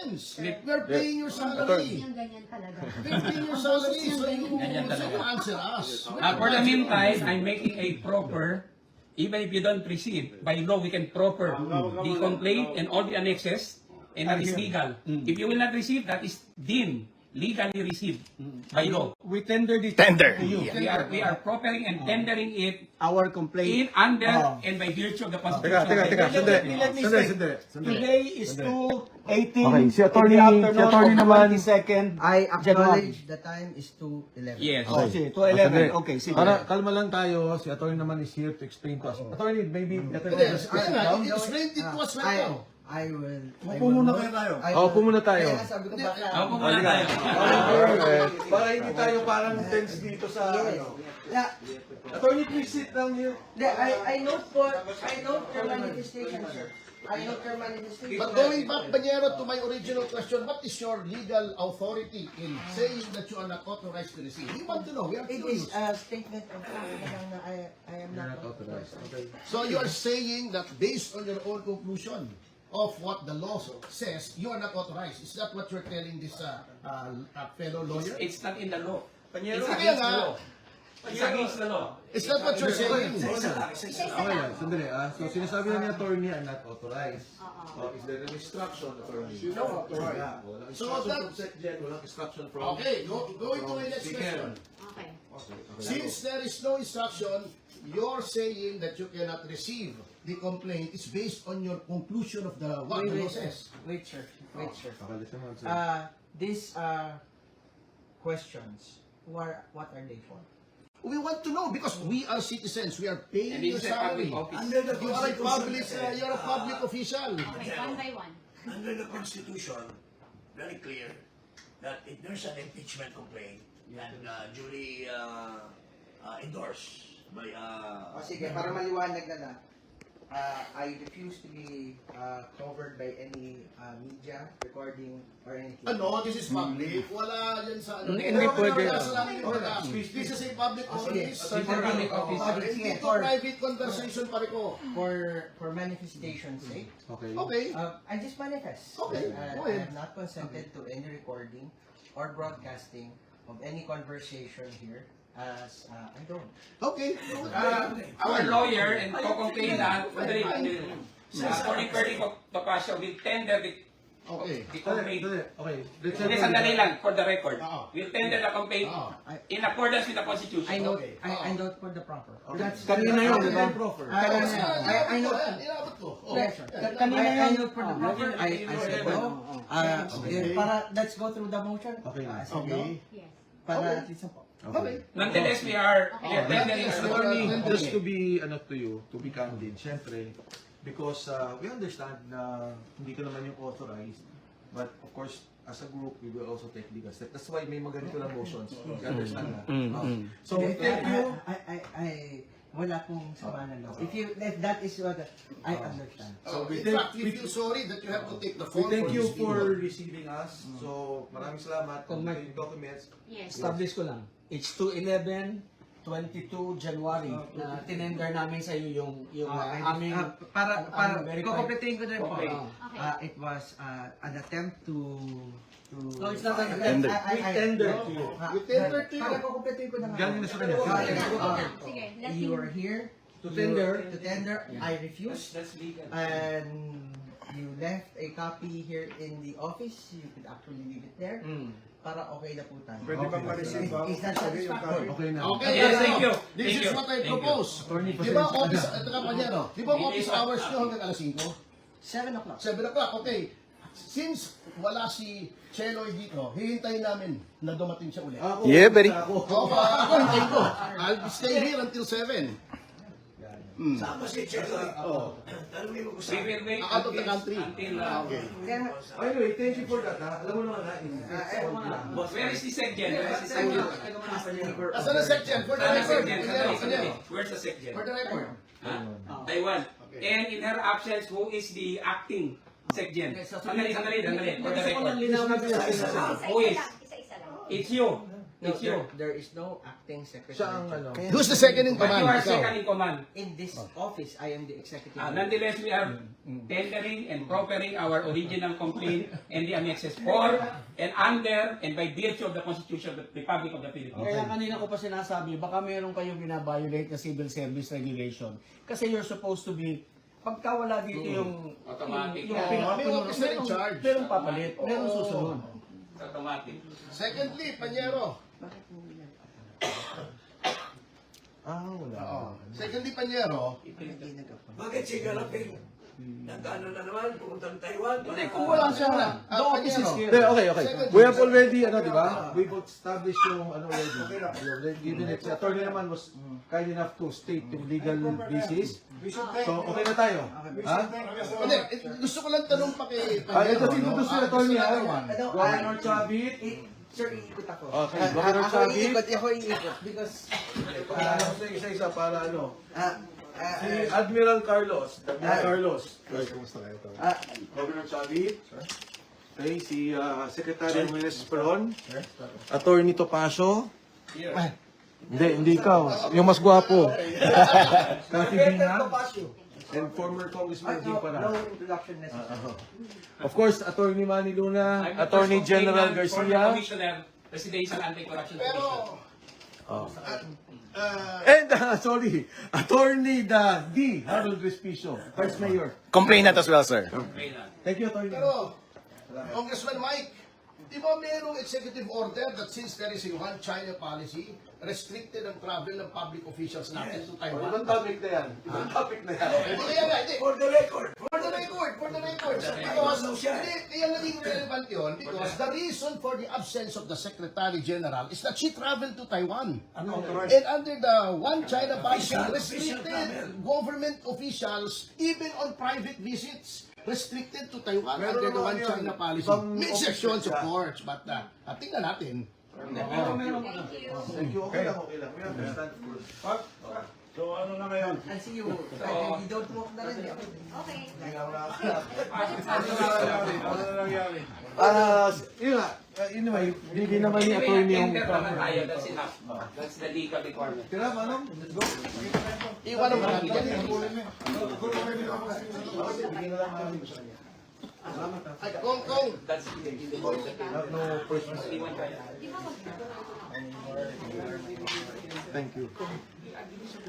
citizens. We're paying your salary. Yung ganyan talaga. We're paying your salary, so you answer us. For the meantime, I'm making a proper, even if you don't receive, by law we can proper the complaint and all the annexes, and that is legal. If you will not receive, that is deemed legally received by law. We tendered it Tender. to you. We are propping and tendering it Our complaint. in under and by virtue of the Constitution. Let me say, Sandali. today is 2:18 Okay, si attorney- in the afternoon si attorney of naman- 22nd I January. acknowledge the time is 2:11. Yes. Oh, sige, 2:11. Okay, sige. Para kalma lang tayo, si attorney naman is here to explain to us. Attorney, maybe better to Yes, discuss it now. explain it to us right now. I will. Upo muna kayo tayo. Upo muna tayo. Kaya sabi ko baka. Ako muna tayo. Para hindi tayo parang tense dito sa ano. Yeah, Attorney, please sit down here. I note your manifestation, sir. I note your manifestation. But going back, Banyero, to my original question, what is your legal authority in saying that you are not authorized to receive? We want to know. We are It curious. is a statement of fact na I am not authorized. Okay. So you are saying that based on your own conclusion of what the law says, you are not authorized. Is that what you're telling this fellow lawyer? It's not in the law. It's Kaya against the nga, law. It's against the law. is that what you're saying? Okay lang, sandali ah. So sinasabi na ni attorney, I'm not authorized. Is there an instruction, attorney? No. Walang So instruction that- from SecGen, walang instruction from... Okay, going to my next question. Okay. Since there is no instruction, you're saying that you cannot receive the complaint is based on your conclusion of the what the law says. Wait, sir. Wait, sir. Okay, listen mo, sir. These questions, what are they for? We want to know because we are citizens. We are And paying your this is a public salary. office. You are a public, you're a public official. Okay, one by one. Under the Constitution, very clear that if there's an impeachment complaint and duly endorsed by Sige, para maliwanag na I refuse to be covered by any media recording or anything. Ano, this is public. Wala yan sa ano. Hindi pwede. This is a public office. It's a public office. Hindi to private conversation pare ko. For manifestation's sake, Okay. Okay. I just manifest. Okay, I go ahead. have not consented to any recording or broadcasting of any conversation here as I don't. Okay. Our lawyer and co-complainant, Attorney Perry Topacio will tender the Okay. complaint. Okay. Let's Hindi, sandali lang, for the record. Oo. We'll tender the complaint Oo. in accordance with the Constitution. I know. Okay. I note for the proper. That's Kanina yun, di ba? I know. Inabot ko. Yes, sir. Kanina I yun. note for the proper. I said no. Para let's go through the motion. Okay. I said no. Okay. Yes. Para at least po. Okay. Nonetheless, we are tendering Yes, the Attorney, Attorney. just to be, to you, to be candid, syempre, because we understand na hindi ka naman yung authorized, but of course, as a group, we will also take legal steps. That's why may mga ganito na motions. You understand na? So, we thank you. Wala pong sama na loob. If that is what I understand. So we in thank- fact, we feel sorry that you have to take the We fall thank for you this for video. receiving us. So, maraming salamat. Kung may documents, Yes. Establish ko lang. It's 2/11, 22 January na tinender namin sa iyo yung aming Para verified. kukumpletin ko na rin po. Okay. Okay. It was an attempt to No, it's not an Tender. We tendered to you. We tendered to you. Para kukumpletin ko na nga. galing na sa kanya. Sige, let You him... are here To tender. to tender. I refuse. That's legal. And you left a copy here in the office. You could actually leave it there. Para okay na po tayo. Pwede bang ma-receive Is that satisfactory? Okay na. Okay, Yes, thank you. This Thank is you. what I Thank you. propose. Attorney, Di ba pasensya office, na. Panyero, di ba office hours nyo hanggang alas 5? 7 o'clock. 7 o'clock, okay. Since wala si Cheloy dito, hihintayin namin na dumating siya ulit. Yeah, buddy. Ako, hintayin ko. I'll stay here until 7. Saan ba si Cheloy? Tanungin mo ko We sa will wait Out of the country. until Okay. Kaya, Anyway, thank you for that. Alam mo naman na, where is the SecGen? Where is the SecGen? Asan ang section? For the Saan ang record. SecGen? Sandali. Where's the SecGen? For the record. Taiwan. And in her absence, who is the acting SecGen? Sandali. For the Gusto ko record. lang linawin ko sa Isa-isa Who is? lang. Isa-isa lang. It's you. No, It's you. there is no acting secretary. Siya ang ano. Who's the second in But command? you are Ikaw. second in command. In this office, I am the executive. Nonetheless, we are tendering and proffering our original complaint and the annexes for and under and by virtue of the Constitution of the Republic of the Philippines. Kaya kanina ko pa sinasabi, baka meron kayong binabiolate na civil service regulation. Kasi you're supposed to be, pagka wala dito yung Automatic. yung Oo, pinaka- may officer in charge. merong papalit, merong susunod. Automatic. Secondly, Panyero. Wala. Oo. Secondly, Panyero. Bakit si Galapin? Nag-ano na naman, pumunta ng Taiwan. Kung wala siya, the office is here. Okay. We have already, di ba? We've established yung, already. We have already given it. Si attorney naman was kind enough to state yung legal basis. So, okay na tayo. Ha? Hindi, gusto ko lang tanong pa kay Ito Panyero. si gusto ni attorney, ha? Governor Chavit. Sir, iikot ako. Okay, Governor Chavit. Ako iikot because Para ano sa isa-isa, para ano. ah, Si Admiral Carlos. Carlos. ah, Governor Chavit. Okay, si Secretary Jimenez Peron. Attorney Topacio. Hindi ikaw. Yung mas gwapo. Cathy Bina. And former Congressman Jim no Para. introduction necessary. Of course, Attorney Manny Luna, I'm the Attorney first General complainant, former Garcia, Commissioner, Presidential Anti-Corruption Pero, Commission. and sorry, Attorney Harold Respicio, Vice Mayor. Complainant as well, sir. Complainant. Thank you, Attorney. pero, Congressman Mike, di ba merong executive order that since there is a one China policy, restricted ang travel ng public officials natin to Taiwan? Ibang topic na yan. Ibang topic na yan. Kaya nga, hindi. For the record. For the record. So, because, hindi, kaya naging relevant yun because the reason for the absence of the Secretary General is that she traveled to Taiwan. And under the one China policy, restricted government officials, even on private visits, restricted to Taiwan Meron under the naman one yun. China policy. Ibang May exceptions, of officer siya. course, but tingnan natin. Thank you. Okay lang. We understand. And see you. You don't walk na rin. Okay. Yun nga. Anyway, hindi naman ni attorney yung... Enter naman tayo, that's enough. That's the legal requirement. Tira, manong? Let's go. Iwan ang marami dyan. Ay, Kong. That's the board. No person. Thank you.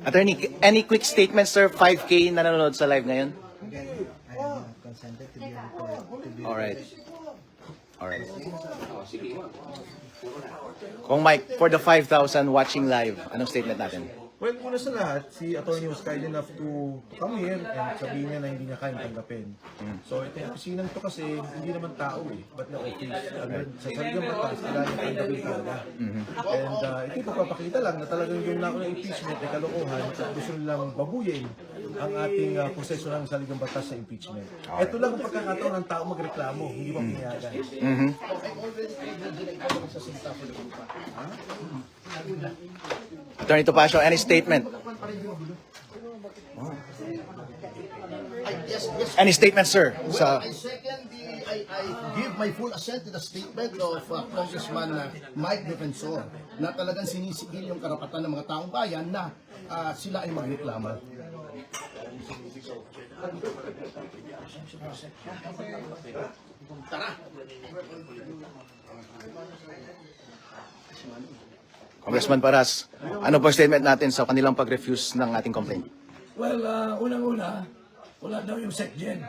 Attorney, any quick statements, sir? 5K nanonood sa live ngayon? Again, I am not consented to be on court. Alright. Alright. Oh, sige. Kung Mike, for the 5,000 watching live, anong statement natin? Well, una sa lahat, si attorney was kind enough to come here and sabihin niya na hindi niya kayang tanggapin. So, itong opisinang ito kasi hindi naman tao eh, but na office. Sa saligang batas, kailangan niya tanggapin talaga. And ito ipapakita lang na talagang yung nako ng impeachment ay kalokohan at gusto nilang babuyin ang ating proseso ng saligang batas sa impeachment. Ito lang ang pagkakataon ng tao magreklamo, hindi pa pinayagan. Attorney Topacio, any statement? Yes. Any statement, sir? Well, I second I give my full assent to the statement of Congressman Mike Defensor na talagang sinisigil yung karapatan ng mga taong bayan na sila ay magreklamo. Congressman Paras, ano po statement natin sa kanilang pag-refuse ng ating complaint? Well, unang-una, wala daw yung SecGen.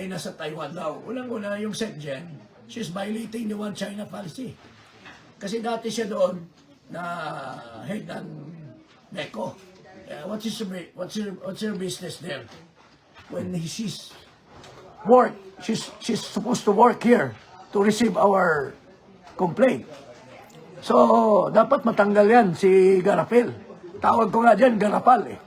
Nasa Taiwan daw. Unang-una, yung SecGen, she's violating the one China policy. Kasi dati siya doon na head ng NECO. What's her business there? When she's work, she's supposed to work here to receive our complaint. So, dapat matanggal yan si Garapil. Tawag ko nga dyan, Garapal eh.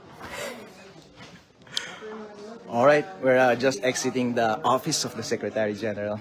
Alright, we're just exiting the office of the Secretary General.